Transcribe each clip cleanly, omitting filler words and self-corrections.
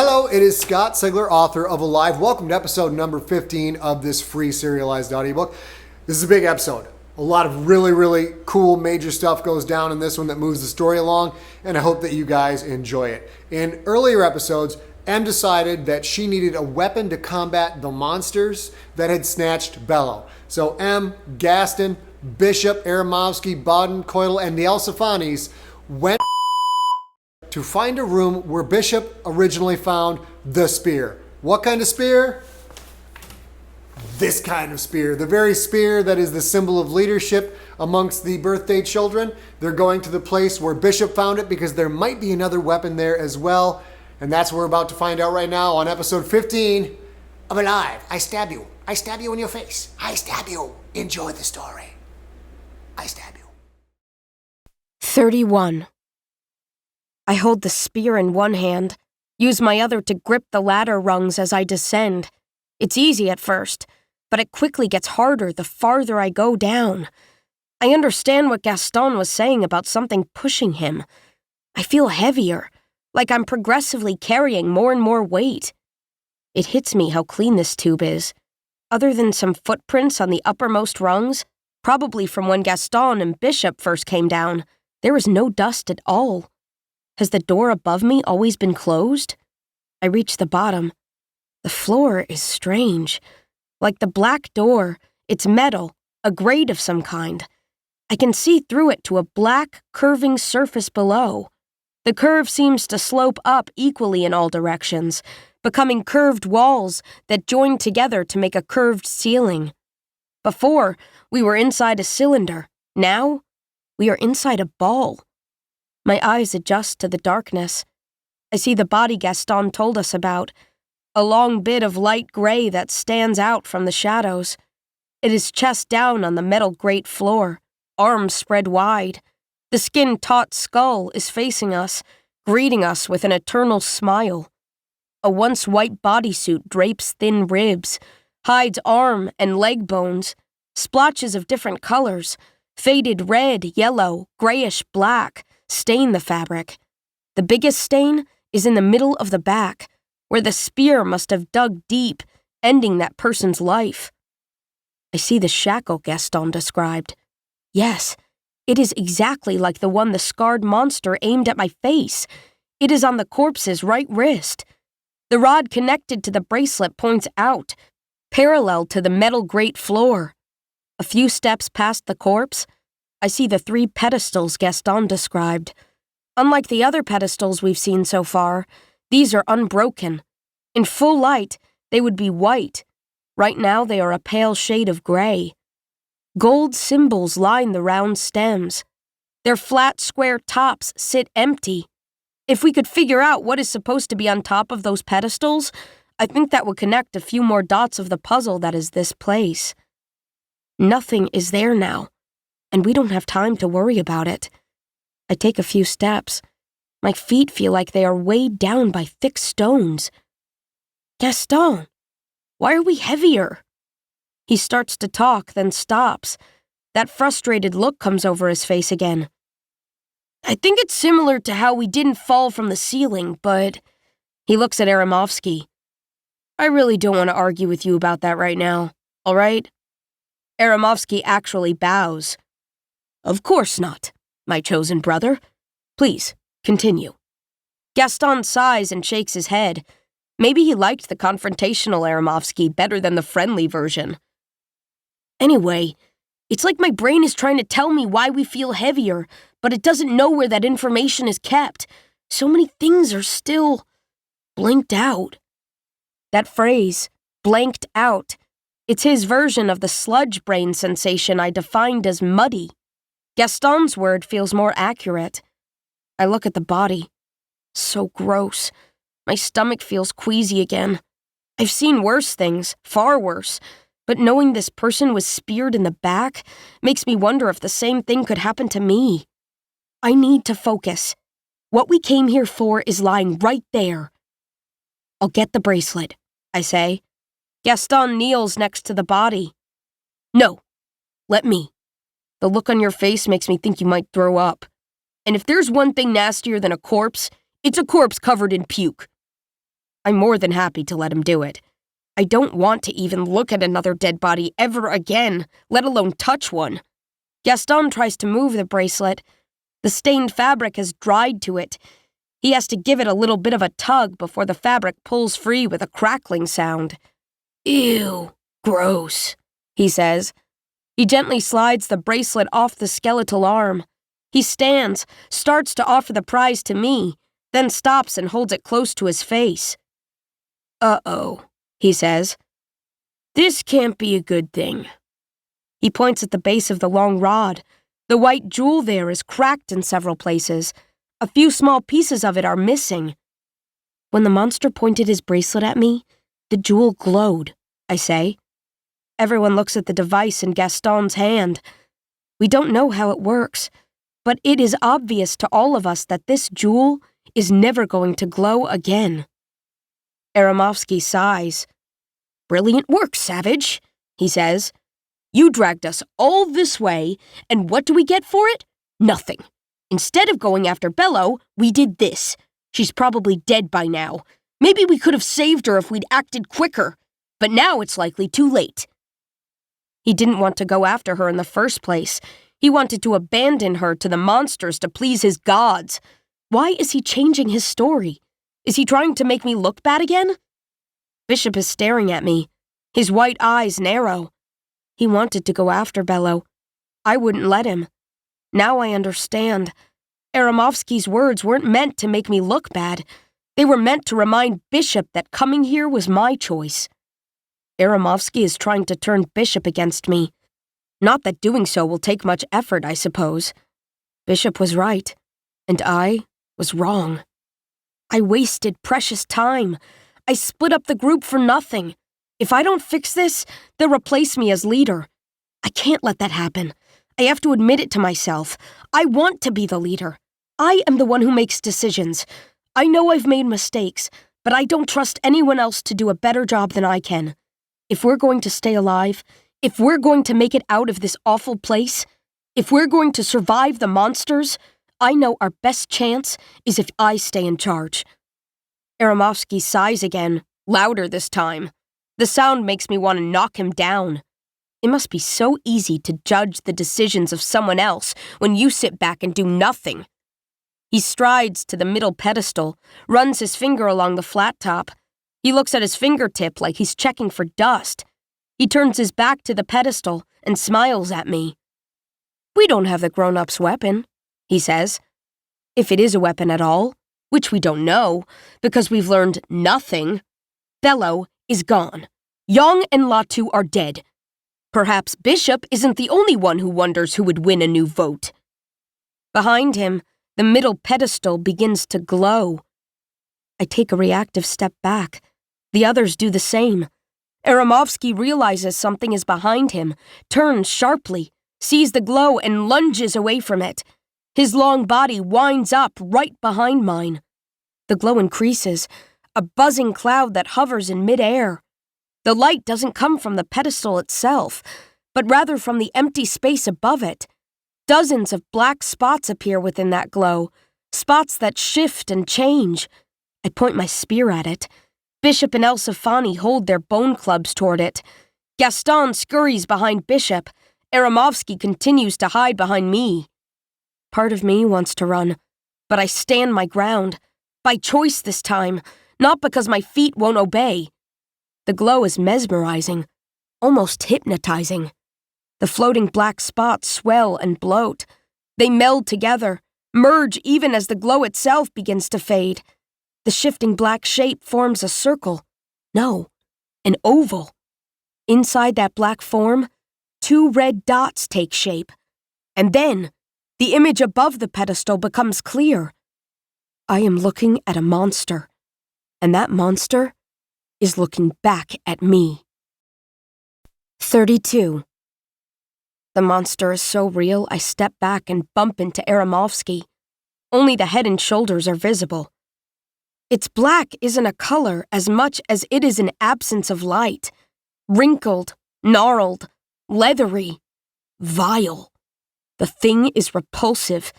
Hello, it is Scott Sigler, author of Alive. Welcome to episode number 15 of this free serialized audiobook. This is a big episode. A lot of really cool major stuff goes down in this one that moves the story along, and I hope that you guys enjoy it. In earlier episodes, Em decided that she needed a weapon to combat the monsters that had snatched Bello. So Em, Gaston, Bishop, Aramovsky, Baden, Coitel, and the El Saffanis went to find a room where Bishop originally found the spear. What kind of spear? This kind of spear. The very spear that is the symbol of leadership amongst the birthday children. They're going to the place where Bishop found it because there might be another weapon there as well. And that's what we're about to find out right now on episode 15 of Alive. I stab you. I stab you in your face. I stab you. Enjoy the story. I stab you. 31. I hold the spear in one hand, use my other to grip the ladder rungs as I descend. It's easy at first, but it quickly gets harder the farther I go down. I understand what Gaston was saying about something pushing him. I feel heavier, like I'm progressively carrying more and more weight. It hits me how clean this tube is. Other than some footprints on the uppermost rungs, probably from when Gaston and Bishop first came down, there is no dust at all. Has the door above me always been closed? I reach the bottom. The floor is strange. Like the black door, it's metal, a grate of some kind. I can see through it to a black, curving surface below. The curve seems to slope up equally in all directions, becoming curved walls that join together to make a curved ceiling. Before, we were inside a cylinder. Now, we are inside a ball. My eyes adjust to the darkness. I see the body Gaston told us about, a long bit of light gray that stands out from the shadows. It is chest down on the metal grate floor, arms spread wide. The skin-taut skull is facing us, greeting us with an eternal smile. A once white bodysuit drapes thin ribs, hides arm and leg bones, splotches of different colors, faded red, yellow, grayish black, stain the fabric. The biggest stain is in the middle of the back, where the spear must have dug deep, ending that person's life. I see the shackle Gaston described. Yes, it is exactly like the one the scarred monster aimed at my face. It is on the corpse's right wrist. The rod connected to the bracelet points out, parallel to the metal grate floor. A few steps past the corpse, I see the 3 pedestals Gaston described. Unlike the other pedestals we've seen so far, these are unbroken. In full light, they would be white. Right now, they are a pale shade of gray. Gold symbols line the round stems. Their flat, square tops sit empty. If we could figure out what is supposed to be on top of those pedestals, I think that would connect a few more dots of the puzzle that is this place. Nothing is there now, and we don't have time to worry about it. I take a few steps. My feet feel like they are weighed down by thick stones. Gaston, why are we heavier? He starts to talk, then stops. That frustrated look comes over his face again. I think it's similar to how we didn't fall from the ceiling, but... He looks at Aramovsky. I really don't want to argue with you about that right now, all right? Aramovsky actually bows. Of course not, my chosen brother. Please, continue. Gaston sighs and shakes his head. Maybe he liked the confrontational Aramovsky better than the friendly version. Anyway, it's like my brain is trying to tell me why we feel heavier, but it doesn't know where that information is kept. So many things are still blanked out. That phrase, blanked out, it's his version of the sludge brain sensation I defined as muddy. Gaston's word feels more accurate. I look at the body. So gross. My stomach feels queasy again. I've seen worse things, far worse, but knowing this person was speared in the back makes me wonder if the same thing could happen to me. I need to focus. What we came here for is lying right there. I'll get the bracelet, I say. Gaston kneels next to the body. No, let me. The look on your face makes me think you might throw up. And if there's one thing nastier than a corpse, it's a corpse covered in puke. I'm more than happy to let him do it. I don't want to even look at another dead body ever again, let alone touch one. Gaston tries to move the bracelet. The stained fabric has dried to it. He has to give it a little bit of a tug before the fabric pulls free with a crackling sound. Ew, gross, he says. He gently slides the bracelet off the skeletal arm. He stands, starts to offer the prize to me, then stops and holds it close to his face. Uh-oh, he says. This can't be a good thing. He points at the base of the long rod. The white jewel there is cracked in several places. A few small pieces of it are missing. When the monster pointed his bracelet at me, the jewel glowed, I say. Everyone looks at the device in Gaston's hand. We don't know how it works, but it is obvious to all of us that this jewel is never going to glow again. Aramovsky sighs. Brilliant work, Savage, he says. You dragged us all this way, and what do we get for it? Nothing. Instead of going after Bello, we did this. She's probably dead by now. Maybe we could have saved her if we'd acted quicker, but now it's likely too late. He didn't want to go after her in the first place. He wanted to abandon her to the monsters to please his gods. Why is he changing his story? Is he trying to make me look bad again? Bishop is staring at me. His white eyes narrow. He wanted to go after Bello. I wouldn't let him. Now I understand. Aramovsky's words weren't meant to make me look bad. They were meant to remind Bishop that coming here was my choice. Aramovsky is trying to turn Bishop against me. Not that doing so will take much effort, I suppose. Bishop was right, and I was wrong. I wasted precious time. I split up the group for nothing. If I don't fix this, they'll replace me as leader. I can't let that happen. I have to admit it to myself. I want to be the leader. I am the one who makes decisions. I know I've made mistakes, but I don't trust anyone else to do a better job than I can. If we're going to stay alive, if we're going to make it out of this awful place, if we're going to survive the monsters, I know our best chance is if I stay in charge. Aramovsky sighs again, louder this time. The sound makes me want to knock him down. It must be so easy to judge the decisions of someone else when you sit back and do nothing. He strides to the middle pedestal, runs his finger along the flat top. He looks at his fingertip like he's checking for dust. He turns his back to the pedestal and smiles at me. We don't have the grown-up's weapon, he says. If it is a weapon at all, which we don't know, because we've learned nothing, Bello is gone. Yang and Latu are dead. Perhaps Bishop isn't the only one who wonders who would win a new vote. Behind him, the middle pedestal begins to glow. I take a reactive step back. The others do the same. Aramovsky realizes something is behind him, turns sharply, sees the glow and lunges away from it. His long body winds up right behind mine. The glow increases, a buzzing cloud that hovers in midair. The light doesn't come from the pedestal itself, but rather from the empty space above it. Dozens of black spots appear within that glow, spots that shift and change. I point my spear at it. Bishop and El Saffani hold their bone clubs toward it. Gaston scurries behind Bishop. Aramovsky continues to hide behind me. Part of me wants to run, but I stand my ground. By choice this time, not because my feet won't obey. The glow is mesmerizing, almost hypnotizing. The floating black spots swell and bloat. They meld together, merge even as the glow itself begins to fade. The shifting black shape forms a circle. No, an oval. Inside that black form, 2 red dots take shape. And then, the image above the pedestal becomes clear. I am looking at a monster, and that monster is looking back at me. 32. The monster is so real, I step back and bump into Aramovsky. Only the head and shoulders are visible. Its black isn't a color as much as it is an absence of light. Wrinkled, gnarled, leathery, vile. The thing is repulsive.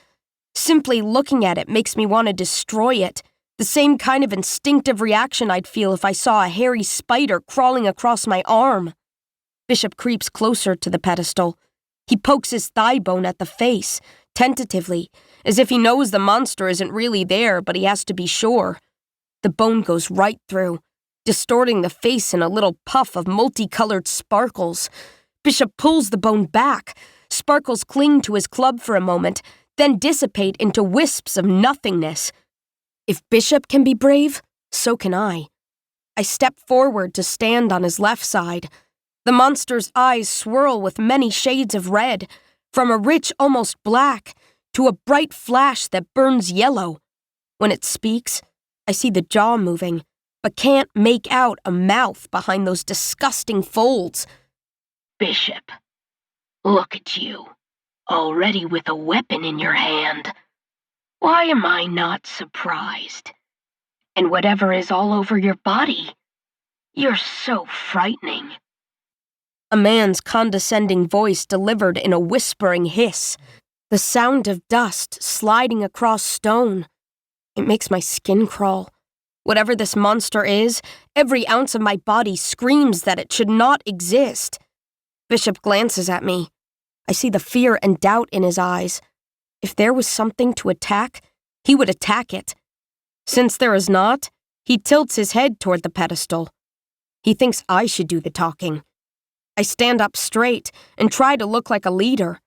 Simply looking at it makes me want to destroy it, The same kind of instinctive reaction I'd feel if I saw a hairy spider crawling across my arm. Bishop creeps closer to the pedestal. He pokes his thigh bone at the face, tentatively, as if he knows the monster isn't really there, but he has to be sure. The bone goes right through, distorting the face in a little puff of multicolored sparkles. Bishop pulls the bone back. Sparkles cling to his club for a moment, then dissipate into wisps of nothingness. If Bishop can be brave, so can I. I step forward to stand on his left side. The monster's eyes swirl with many shades of red, from a rich, almost black, to a bright flash that burns yellow. When it speaks, I see the jaw moving, but can't make out a mouth behind those disgusting folds. Bishop, look at you, already with a weapon in your hand. Why am I not surprised? And whatever is all over your body, you're so frightening. A man's condescending voice delivered in a whispering hiss. The sound of dust sliding across stone. It makes my skin crawl. Whatever this monster is, every ounce of my body screams that it should not exist. Bishop glances at me. I see the fear and doubt in his eyes. If there was something to attack, he would attack it. Since there is not, he tilts his head toward the pedestal. He thinks I should do the talking. I stand up straight and try to look like a leader.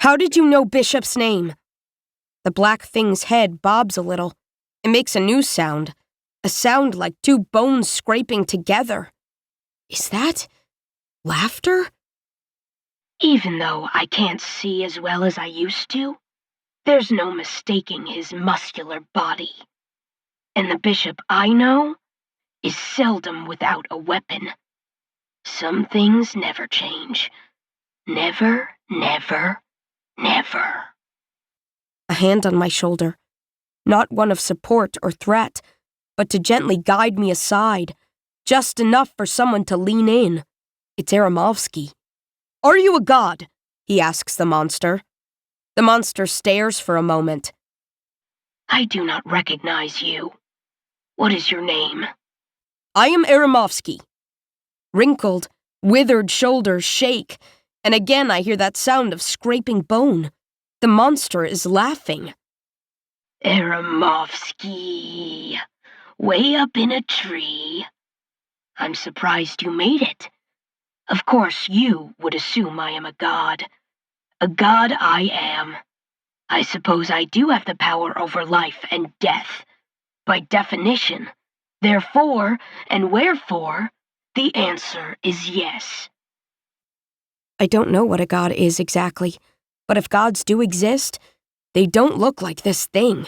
How did you know Bishop's name? The black thing's head bobs a little. It makes a new sound. A sound like two bones scraping together. Is that laughter? Even though I can't see as well as I used to, there's no mistaking his muscular body. And the Bishop I know is seldom without a weapon. Some things never change. Never, never, never. A hand on my shoulder. Not one of support or threat, but to gently guide me aside, just enough for someone to lean in. It's Aramovsky. Are you a god? He asks the monster. The monster stares for a moment. I do not recognize you. What is your name? I am Aramovsky. Wrinkled, withered shoulders shake, and again I hear that sound of scraping bone. The monster is laughing. Aramovsky, way up in a tree. I'm surprised you made it. Of course, you would assume I am a god. A god I am. I suppose I do have the power over life and death. By definition. Therefore, and wherefore, the answer is yes. I don't know what a god is exactly, but if gods do exist, they don't look like this thing.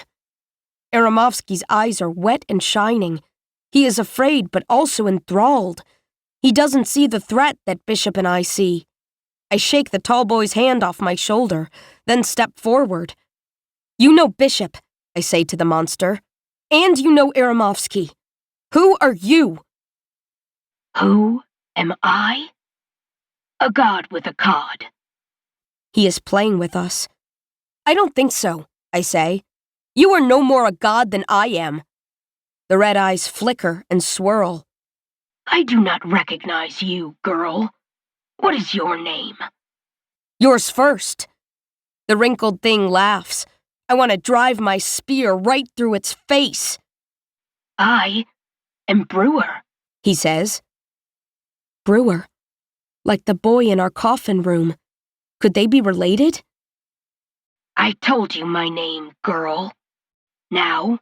Aramovsky's eyes are wet and shining. He is afraid, but also enthralled. He doesn't see the threat that Bishop and I see. I shake the tall boy's hand off my shoulder, then step forward. You know Bishop, I say to the monster, and you know Aramovsky. Who are you? Who am I? A god with a cod. He is playing with us. I don't think so, I say. You are no more a god than I am. The red eyes flicker and swirl. I do not recognize you, girl. What is your name? Yours first. The wrinkled thing laughs. I want to drive my spear right through its face. I am Brewer, he says. Brewer. Like the boy in our coffin room. Could they be related? I told you my name, girl. Now,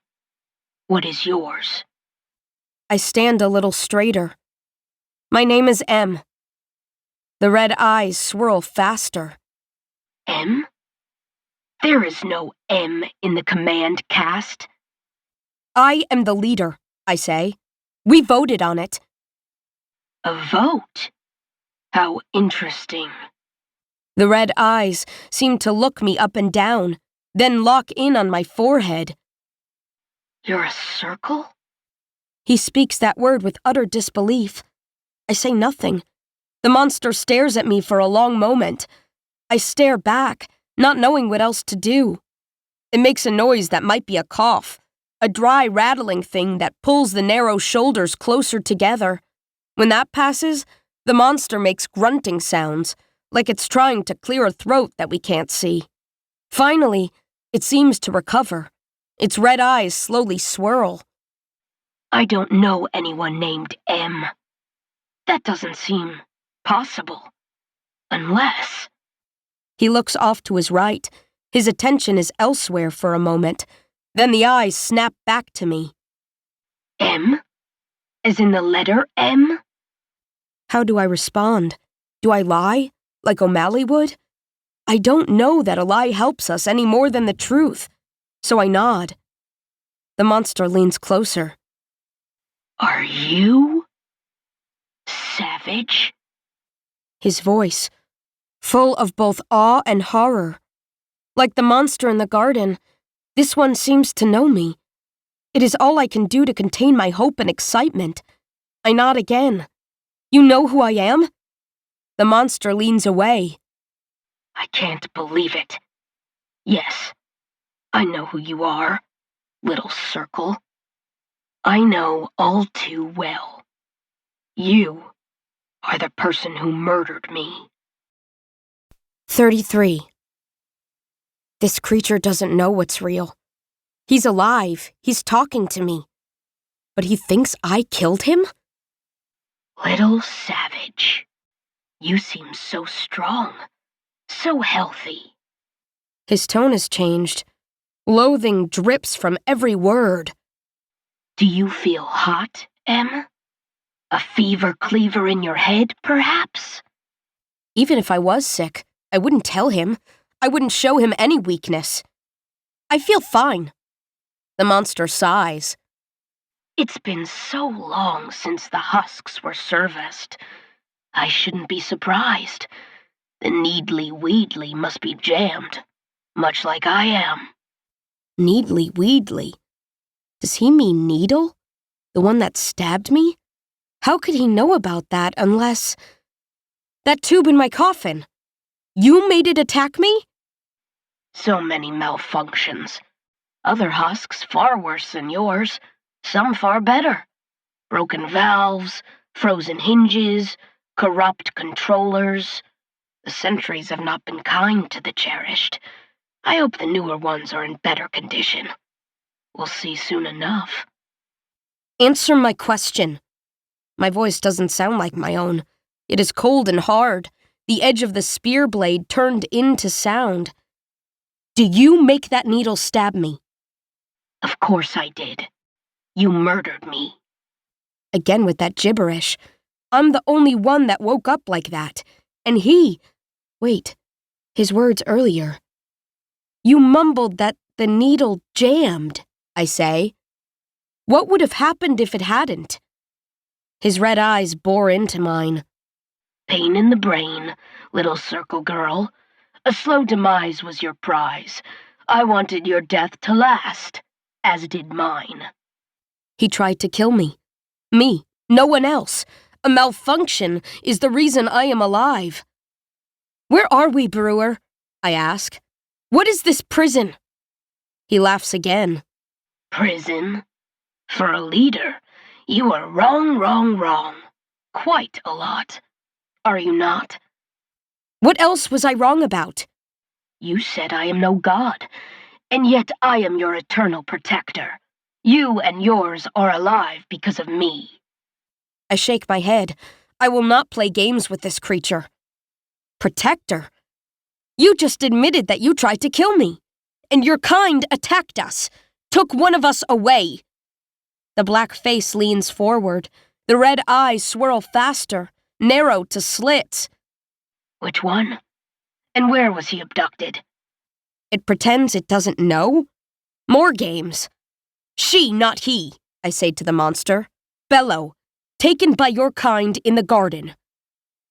what is yours? I stand a little straighter. My name is M. The red eyes swirl faster. M? There is no M in the command cast. I am the leader, I say. We voted on it. A vote? How interesting. The red eyes seem to look me up and down, then lock in on my forehead. You're a circle? He speaks that word with utter disbelief. I say nothing. The monster stares at me for a long moment. I stare back, not knowing what else to do. It makes a noise that might be a cough. a dry, rattling thing that pulls the narrow shoulders closer together. When that passes, the monster makes grunting sounds, like it's trying to clear a throat that we can't see. Finally, it seems to recover. Its red eyes slowly swirl. I don't know anyone named M. That doesn't seem possible. Unless... He looks off to his right. His attention is elsewhere for a moment. Then the eyes snap back to me. M? As in the letter M? How do I respond? Do I lie, like O'Malley would? I don't know that a lie helps us any more than the truth, so I nod. The monster leans closer. Are you... savage? His voice, full of both awe and horror. Like the monster in the garden, this one seems to know me. It is all I can do to contain my hope and excitement. I nod again. You know who I am? The monster leans away. I can't believe it. Yes, I know who you are, little circle. I know all too well. You are the person who murdered me. 33. This creature doesn't know what's real. He's alive. He's talking to me. But he thinks I killed him? Little savage. You seem so strong, so healthy. His tone has changed. Loathing drips from every word. Do you feel hot, Em? A fever cleaver in your head, perhaps? Even if I was sick, I wouldn't tell him. I wouldn't show him any weakness. I feel fine. The monster sighs. It's been so long since the husks were serviced. I shouldn't be surprised. The needly-weedly must be jammed, much like I am. Needly-weedly? Does he mean Needle? The one that stabbed me? How could he know about that unless... That tube in my coffin. You made it attack me? So many malfunctions. Other husks far worse than yours. Some far better. Broken valves, frozen hinges, corrupt controllers. The centuries have not been kind to the cherished. I hope the newer ones are in better condition. We'll see soon enough. Answer my question. My voice doesn't sound like my own. It is cold and hard, the edge of the spear blade turned into sound. Do you make that needle stab me? Of course I did. You murdered me. Again with that gibberish. I'm the only one that woke up like that. And he... Wait, his words earlier. You mumbled that the needle jammed, I say. What would have happened if it hadn't? His red eyes bore into mine. Pain in the brain, little circle girl. A slow demise was your prize. I wanted your death to last, as did mine. He tried to kill me. Me, no one else. A malfunction is the reason I am alive. Where are we, Brewer? I ask. What is this prison? He laughs again. Prison? For a leader, you are wrong. Quite a lot. Are you not? What else was I wrong about? You said I am no god, and yet I am your eternal protector. You and yours are alive because of me. I shake my head. I will not play games with this creature. Protector? You just admitted that you tried to kill me, and your kind attacked us, took one of us away. The black face leans forward. The red eyes swirl faster, narrow to slits. Which one? And where was he abducted? It pretends it doesn't know? More games. She, not he, I say to the monster. Bello, taken by your kind in the garden.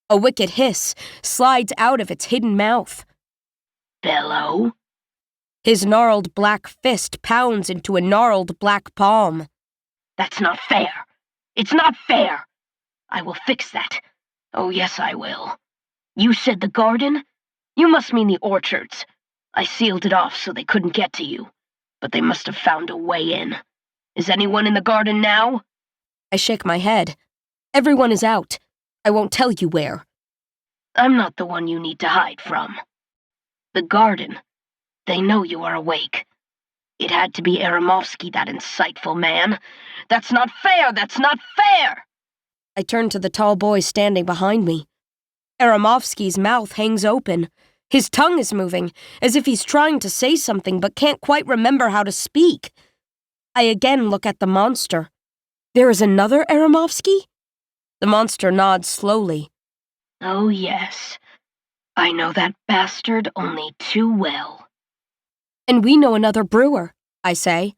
A wicked hiss slides out of its hidden mouth. Bello? His gnarled black fist pounds into a gnarled black palm. That's not fair. It's not fair. I will fix that. Oh, yes, I will. You said the garden? You must mean the orchards. I sealed it off so they couldn't get to you, but they must have found a way in. Is anyone in the garden now? I shake my head. Everyone is out. I won't tell you where. I'm not the one you need to hide from. The garden. They know you are awake. It had to be Aramovsky, that insightful man. That's not fair! That's not fair! I turn to the tall boy standing behind me. Aramovsky's mouth hangs open. His tongue is moving, as if he's trying to say something but can't quite remember how to speak. I again look at the monster. There is another Aramovsky? The monster nods slowly. Oh, yes. I know that bastard only too well. And we know another brewer, I say.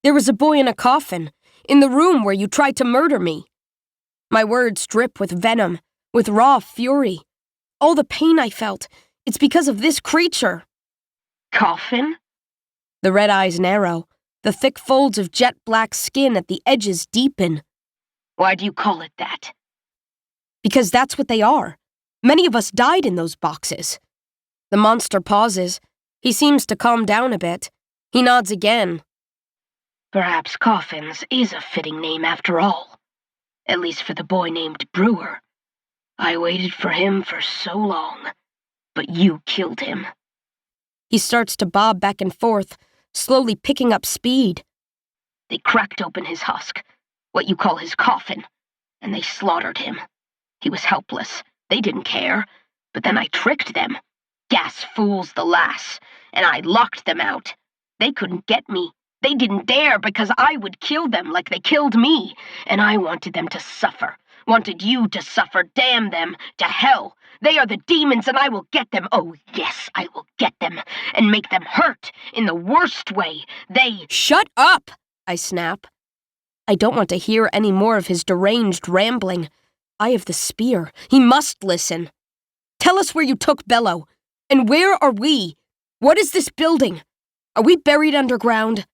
There was a boy in a coffin, in the room where you tried to murder me. My words drip with venom, with raw fury. All the pain I felt, it's because of this creature. Coffin? The red eyes narrow, the thick folds of jet-black skin at the edges deepen. Why do you call it that? Because that's what they are. Many of us died in those boxes. The monster pauses. He seems to calm down a bit. He nods again. Perhaps Coffins is a fitting name after all. At least for the boy named Brewer. I waited for him for so long, but you killed him. He starts to bob back and forth, slowly picking up speed. They cracked open his husk, what you call his coffin, and they slaughtered him. He was helpless. They didn't care. But then I tricked them. Gas fools the lass, and I locked them out. They couldn't get me. They didn't dare because I would kill them like they killed me, and I wanted them to suffer. Wanted you to suffer, damn them, to hell. They are the demons and I will get them. Oh, yes, I will get them and make them hurt in the worst way. Shut up, I snap. I don't want to hear any more of his deranged rambling. I have the spear. He must listen. Tell us where you took Bello. And where are we? What is this building? Are we buried underground?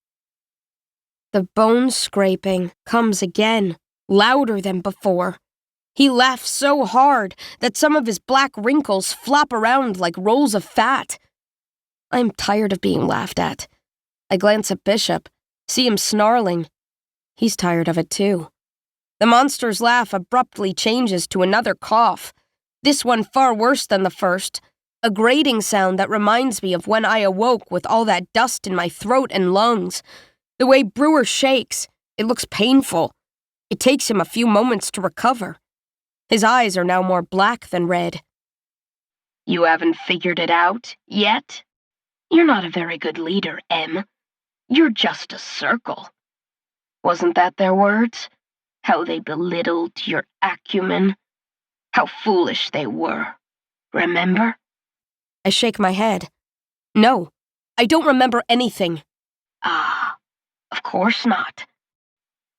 The bone scraping comes again, louder than before. He laughs so hard that some of his black wrinkles flop around like rolls of fat. I'm tired of being laughed at. I glance at Bishop, see him snarling. He's tired of it too. The monster's laugh abruptly changes to another cough, this one far worse than the first, a grating sound that reminds me of when I awoke with all that dust in my throat and lungs. The way Brewer shakes, it looks painful. It takes him a few moments to recover. His eyes are now more black than red. You haven't figured it out yet? You're not a very good leader, Em. You're just a circle. Wasn't that their words? How they belittled your acumen. How foolish they were. Remember? I shake my head. No, I don't remember anything. Ah, of course not.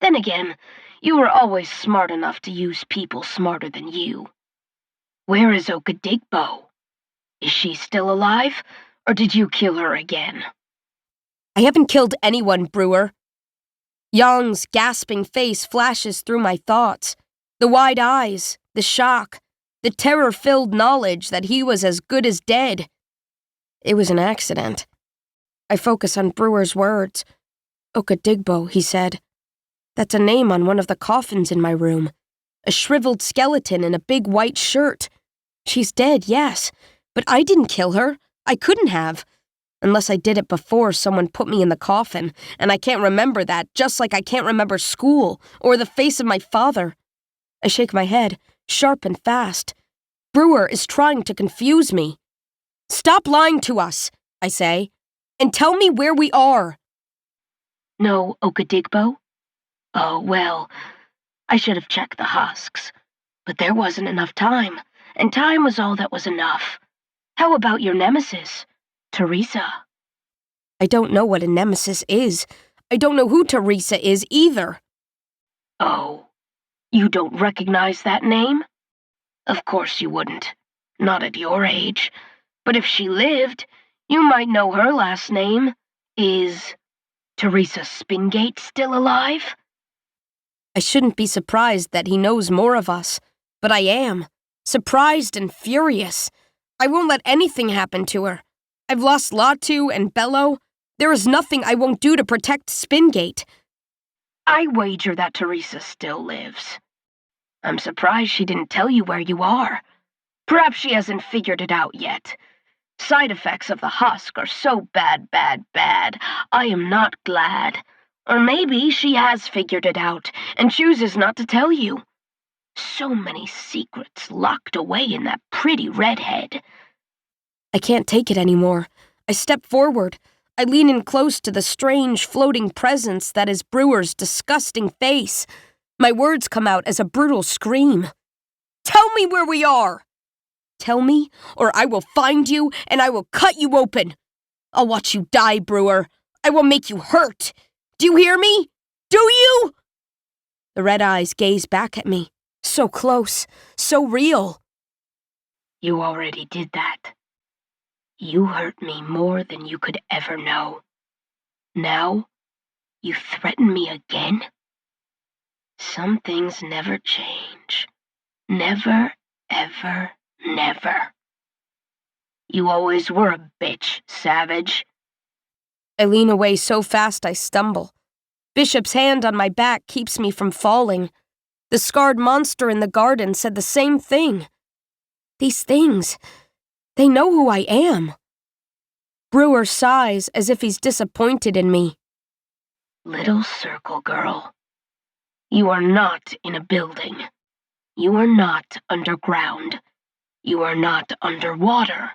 Then again, you were always smart enough to use people smarter than you. Where is Okadigbo? Is she still alive, or did you kill her again? I haven't killed anyone, Brewer. Yong's gasping face flashes through my thoughts. The wide eyes, the shock, the terror-filled knowledge that he was as good as dead. It was an accident. I focus on Brewer's words. Okadigbo, he said. That's a name on one of the coffins in my room. A shriveled skeleton in a big white shirt. She's dead, yes, but I didn't kill her. I couldn't have. Unless I did it before someone put me in the coffin, and I can't remember that, just like I can't remember school or the face of my father. I shake my head, sharp and fast. Brewer is trying to confuse me. Stop lying to us, I say, and tell me where we are. No, Okadigbo? Oh, well, I should have checked the husks. But there wasn't enough time, and time was all that was enough. How about your nemesis, Teresa? I don't know what a nemesis is. I don't know who Teresa is either. Oh, you don't recognize that name? Of course you wouldn't. Not at your age. But if she lived, you might know her last name. Is Teresa Spingate still alive? I shouldn't be surprised that he knows more of us, but I am. Surprised and furious. I won't let anything happen to her. I've lost Latu and Bello. There is nothing I won't do to protect Spingate. I wager that Teresa still lives. I'm surprised she didn't tell you where you are. Perhaps she hasn't figured it out yet. Side effects of the husk are so bad. I am not glad. Or maybe she has figured it out and chooses not to tell you. So many secrets locked away in that pretty redhead. I can't take it anymore. I step forward. I lean in close to the strange floating presence that is Brewer's disgusting face. My words come out as a brutal scream. Tell me where we are! Tell me, or I will find you and I will cut you open. I'll watch you die, Brewer. I will make you hurt. Do you hear me? Do you? The red eyes gaze back at me. So close, so real. You already did that. You hurt me more than you could ever know. Now, you threaten me again? Some things never change. Never, ever, never. You always were a bitch, Savage. I lean away so fast I stumble. Bishop's hand on my back keeps me from falling. The scarred monster in the garden said the same thing. These things, they know who I am. Brewer sighs as if he's disappointed in me. Little circle girl, you are not in a building. You are not underground. You are not underwater.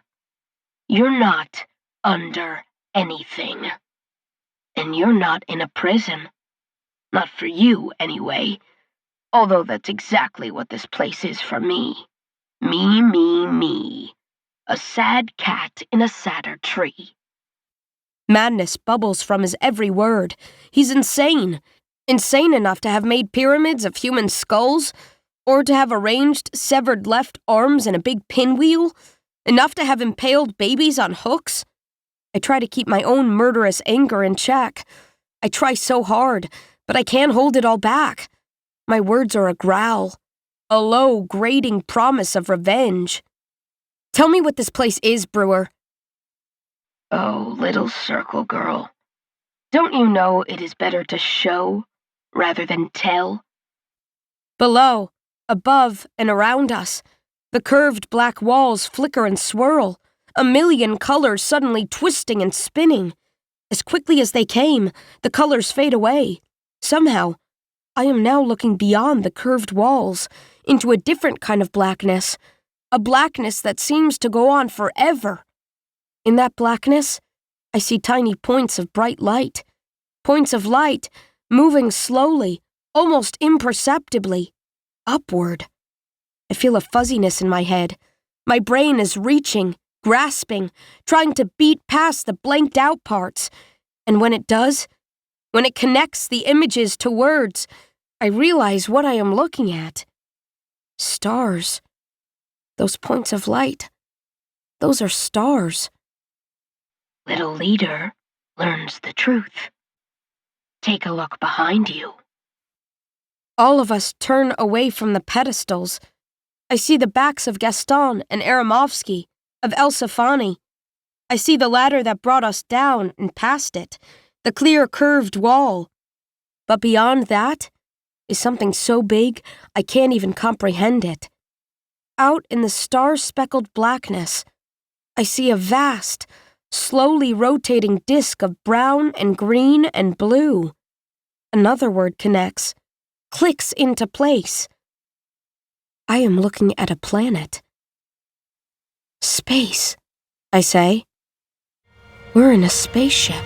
You're not under anything. And you're not in a prison. Not for you, anyway. Although that's exactly what this place is for me. Me. A sad cat in a sadder tree. Madness bubbles from his every word. He's insane. Insane enough to have made pyramids of human skulls, or to have arranged severed left arms in a big pinwheel, enough to have impaled babies on hooks. I try to keep my own murderous anger in check. I try so hard, but I can't hold it all back. My words are a growl, a low, grating promise of revenge. Tell me what this place is, Brewer. Oh, little circle girl. Don't you know it is better to show rather than tell? Below, above, and around us, the curved black walls flicker and swirl, a million colors suddenly twisting and spinning. As quickly as they came, the colors fade away. Somehow, I am now looking beyond the curved walls, into a different kind of blackness, a blackness that seems to go on forever. In that blackness, I see tiny points of bright light, points of light moving slowly, almost imperceptibly, upward. I feel a fuzziness in my head. My brain is reaching, grasping, trying to beat past the blanked out parts. And when it does, when it connects the images to words, I realize what I am looking at. Stars. Those points of light. Those are stars. Little leader learns the truth. Take a look behind you. All of us turn away from the pedestals. I see the backs of Gaston and Aramovsky, of El Saffani. I see the ladder that brought us down and past it, the clear curved wall. But beyond that is something so big I can't even comprehend it. Out in the star-speckled blackness, I see a vast, slowly rotating disk of brown and green and blue. Another word connects, clicks into place. I am looking at a planet. Space, I say. We're in a spaceship.